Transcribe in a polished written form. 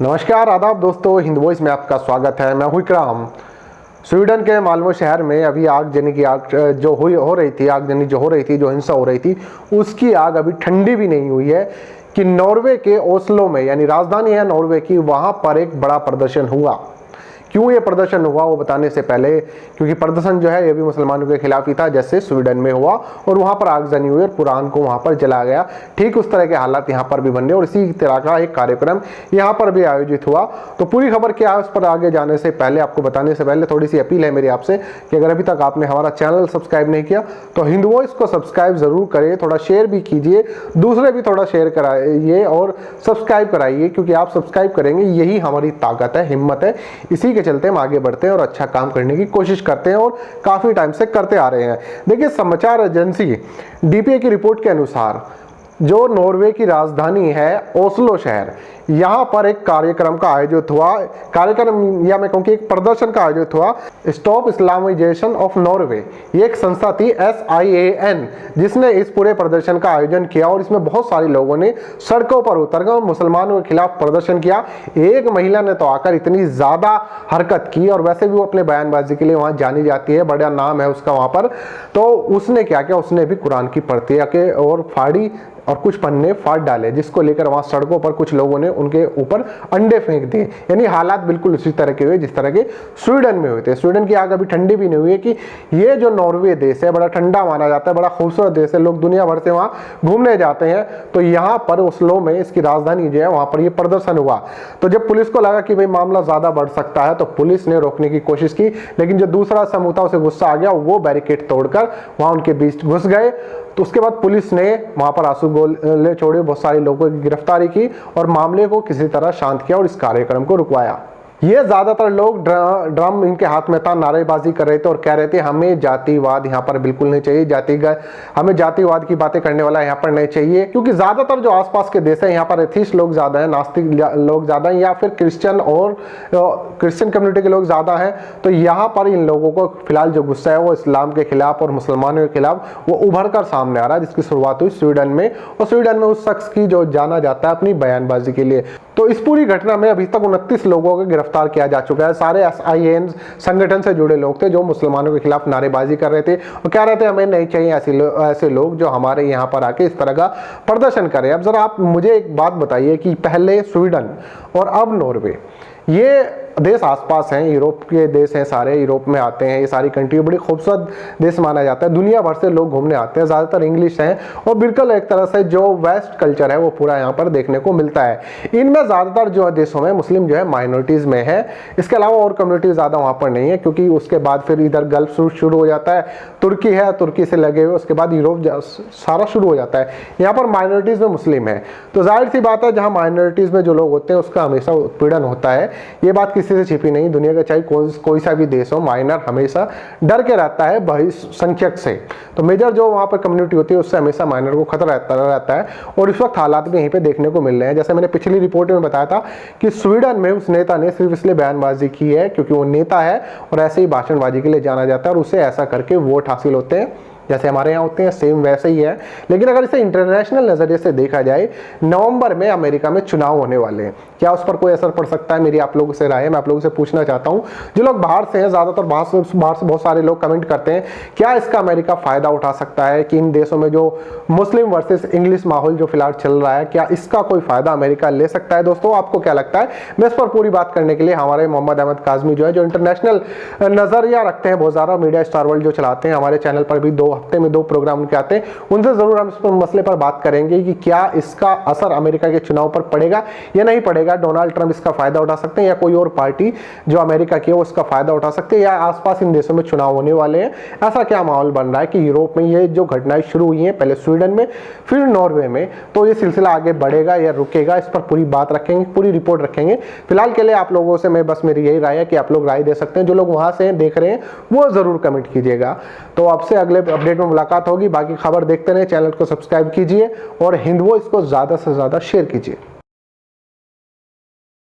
नमस्कार आदाब दोस्तों, हिंद वॉइस में आपका स्वागत है। मैं हूं इकराम। स्वीडन के माल्मो शहर में अभी आगजनी की आग जो हो रही थी, आगजनी जो हो रही थी, जो हिंसा हो रही थी, उसकी आग अभी ठंडी भी नहीं हुई है कि नॉर्वे के ओस्लो में, यानी राजधानी है नॉर्वे की, वहां पर एक बड़ा प्रदर्शन हुआ। क्यों ये प्रदर्शन हुआ वो बताने से पहले, क्योंकि प्रदर्शन जो है ये भी मुसलमानों के खिलाफ ही था जैसे स्वीडन में हुआ, और वहां पर आगजनी हुई और कुरान को वहां पर जलाया गया। ठीक उस तरह के हालात यहाँ पर भी बने और इसी तरह का एक कार्यक्रम यहाँ पर भी आयोजित हुआ। तो पूरी खबर क्या है उस पर आगे जाने से पहले, आपको बताने से पहले थोड़ी सी अपील है मेरी आपसे कि अगर अभी तक आपने हमारा चैनल सब्सक्राइब नहीं किया तो हिंद वॉइस को सब्सक्राइब जरूर करें, थोड़ा शेयर भी कीजिए, दूसरे भी थोड़ा शेयर कराइए और सब्सक्राइब कराइए, क्योंकि आप सब्सक्राइब करेंगे यही हमारी ताकत है, हिम्मत है। इसी के चलते हम आगे बढ़ते हैं और अच्छा काम करने की कोशिश करते हैं और काफी टाइम से करते आ रहे हैं। देखिए, समाचार एजेंसी डीपीए की रिपोर्ट के अनुसार जो नॉर्वे की राजधानी है ओस्लो शहर, यहाँ पर एक कार्यक्रम का आयोजित हुआ। कार्यक्रम या मैं कहूँ कि एक प्रदर्शन का आयोजित हुआ। स्टॉप इस्लामाइजेशन ऑफ नॉर्वे, ये एक संस्था थी SIAN, जिसने इस पूरे प्रदर्शन का आयोजन किया और इसमें बहुत सारे लोगों ने सड़कों पर उतरकर और मुसलमानों के खिलाफ प्रदर्शन किया। एक महिला ने तो आकर इतनी ज्यादा हरकत की, और वैसे भी वो अपने बयानबाजी के लिए वहां जानी जाती है, बड़ा नाम है उसका वहां पर। तो उसने क्या किया, उसने भी कुरान की प्रतियां के और फाड़ी और कुछ पन्ने फाड़ डाले, जिसको लेकर वहां सड़कों पर कुछ लोगों ने उनके ऊपर अंडे फेंक दिए। यानी हालात बिल्कुल उसी तरह के हुए जिस तरह के स्वीडन में हुए थे। स्वीडन की आग अभी ठंडी भी नहीं हुई है कि ये जो नॉर्वे देश है बड़ा ठंडा माना जाता है, बड़ा खूबसूरत देश है, लोग दुनिया भर से वहां घूमने जाते हैं। तो यहाँ पर ओस्लो में, इसकी राजधानी जो है, वहां पर ये प्रदर्शन हुआ। तो जब पुलिस को लगा कि भाई मामला ज्यादा बढ़ सकता है तो पुलिस ने रोकने की कोशिश की, लेकिन जो दूसरा समूह था उसे गुस्सा आ गया, वो बैरिकेड तोड़कर वहां उनके बीच घुस गए। तो उसके बाद पुलिस ने वहां पर आंसू गोले छोड़े, बहुत सारे लोगों की गिरफ्तारी की और मामले को किसी तरह शांत किया और इस कार्यक्रम को रुकवाया। ये ज्यादातर लोग ड्रम इनके हाथ में था, नारेबाजी कर रहे थे और कह रहे थे हमें जातिवाद यहाँ पर बिल्कुल नहीं चाहिए, हमें जातिवाद की बातें करने वाला यहाँ पर नहीं चाहिए। क्योंकि ज्यादातर जो आसपास के देश है यहाँ पर एथिस्ट लोग ज्यादा है, नास्तिक लोग ज्यादा हैं, या फिर क्रिश्चियन कम्युनिटी के लोग ज्यादा हैं। तो यहाँ पर इन लोगों को फिलहाल जो गुस्सा है वो इस्लाम के खिलाफ और मुसलमानों के खिलाफ वो उभर कर सामने आ रहा है, जिसकी शुरुआत हुई स्वीडन में, और स्वीडन में उस शख्स की जो जाना जाता है अपनी बयानबाजी के लिए। तो इस पूरी घटना में अभी तक 29 लोगों को गिरफ्तार किया जा चुका है। सारे SIAN संगठन से जुड़े लोग थे जो मुसलमानों के खिलाफ नारेबाजी कर रहे थे और कह रहे थे हमें नहीं चाहिए ऐसे लोग जो हमारे यहाँ पर आके इस तरह का प्रदर्शन करें। अब जरा आप मुझे एक बात बताइए कि पहले स्वीडन और अब नॉर्वे, ये देश आसपास हैं, यूरोप के देश हैं, सारे यूरोप में आते हैं। ये सारी कंट्री बड़ी खूबसूरत देश माना जाता है, दुनिया भर से लोग घूमने आते हैं, ज़्यादातर इंग्लिश हैं और बिल्कुल एक तरह से जो वेस्ट कल्चर है वो पूरा यहाँ पर देखने को मिलता है। इनमें ज़्यादातर जो देशों में मुस्लिम जो है माइनॉरिटीज़ में है, इसके अलावा और कम्युनिटी ज़्यादा वहाँ पर नहीं है, क्योंकि उसके बाद फिर इधर गल्फ शुरू हो जाता है, तुर्की है, तुर्की से लगे हुए, उसके बाद यूरोप सारा शुरू हो जाता है। यहाँ पर माइनॉरिटीज़ में मुस्लिम है, तो जाहिर सी बात है जहाँ माइनॉरिटीज़ में जो लोग होते हैं उसका हमेशा उत्पीड़न होता है। ये बात किसी से छिपी नहीं, दुनिया का चाहे कोई सा भी देश हो, माइनर हमेशा डर के रहता है बहुसंख्यक से। तो मेजर जो वहाँ पर कम्युनिटी होती है उससे हमेशा माइनर को खतरा रहता है, और इस वक्त हालात भी यहीं पे देखने को मिल रहे हैं। जैसे मैंने पिछली रिपोर्ट में बताया था कि स्वीडन में उस नेता ने सिर्फ इसलिए बयानबाजी की है क्योंकि वो नेता है और ऐसे ही भाषणबाजी के लिए जाना जाता है और उसे ऐसा करके वोट हासिल होते हैं, जैसे हमारे यहाँ होते हैं, सेम वैसे ही है। लेकिन अगर इसे इंटरनेशनल नजरिए से देखा जाए, नवंबर में अमेरिका में चुनाव होने वाले हैं, क्या उस पर कोई असर पड़ सकता है? मेरी आप लोगों से राय है, मैं आप लोगों से पूछना चाहता हूँ। जो लोग बाहर से हैं, ज्यादातर बाहर से बहुत सारे लोग कमेंट करते हैं, क्या इसका अमेरिका फायदा उठा सकता है कि इन देशों में जो मुस्लिम वर्सेस इंग्लिश माहौल जो फिलहाल चल रहा है, क्या इसका कोई फायदा अमेरिका ले सकता है? दोस्तों, आपको क्या लगता है? मैं इस पर पूरी बात करने के लिए हमारे मोहम्मद अहमद काजमी जो है, जो इंटरनेशनल नजरिया रखते हैं बहुत ज्यादा, मीडिया स्टार वर्ल्ड जो चलाते हैं, हमारे चैनल पर भी हफ्ते में 2 प्रोग्राम उनके आते हैं, उनसे जरूर हम इस मसले पर बात करेंगे कि क्या इसका असर अमेरिका के चुनाव पर पड़ेगा या नहीं पड़ेगा। डोनाल्ड ट्रंप इसका फायदा उठा सकते हैं या कोई और पार्टी जो अमेरिका की है वो इसका फायदा उठा सकते हैं, या आसपास इन देशों में चुनाव होने वाले हैं, ऐसा क्या माहौल बन रहा है कि यूरोप में ये जो घटनाएं शुरू हुई हैं, पहले स्वीडन में फिर नॉर्वे में, तो ये सिलसिला आगे बढ़ेगा या रुकेगा, इस पर पूरी बात रखेंगे, पूरी रिपोर्ट रखेंगे। फिलहाल के लिए आप लोगों से मैं बस मेरी यही राय है कि आप लोग राय दे सकते हैं, जो लोग वहां से देख रहे हैं वो जरूर कमेंट कीजिएगा। तो आपसे अगले अपडेट में मुलाकात होगी। बाकी खबर देखते रहे, चैनल को सब्सक्राइब कीजिए और हिंद वॉइस को ज्यादा से ज्यादा शेयर कीजिए।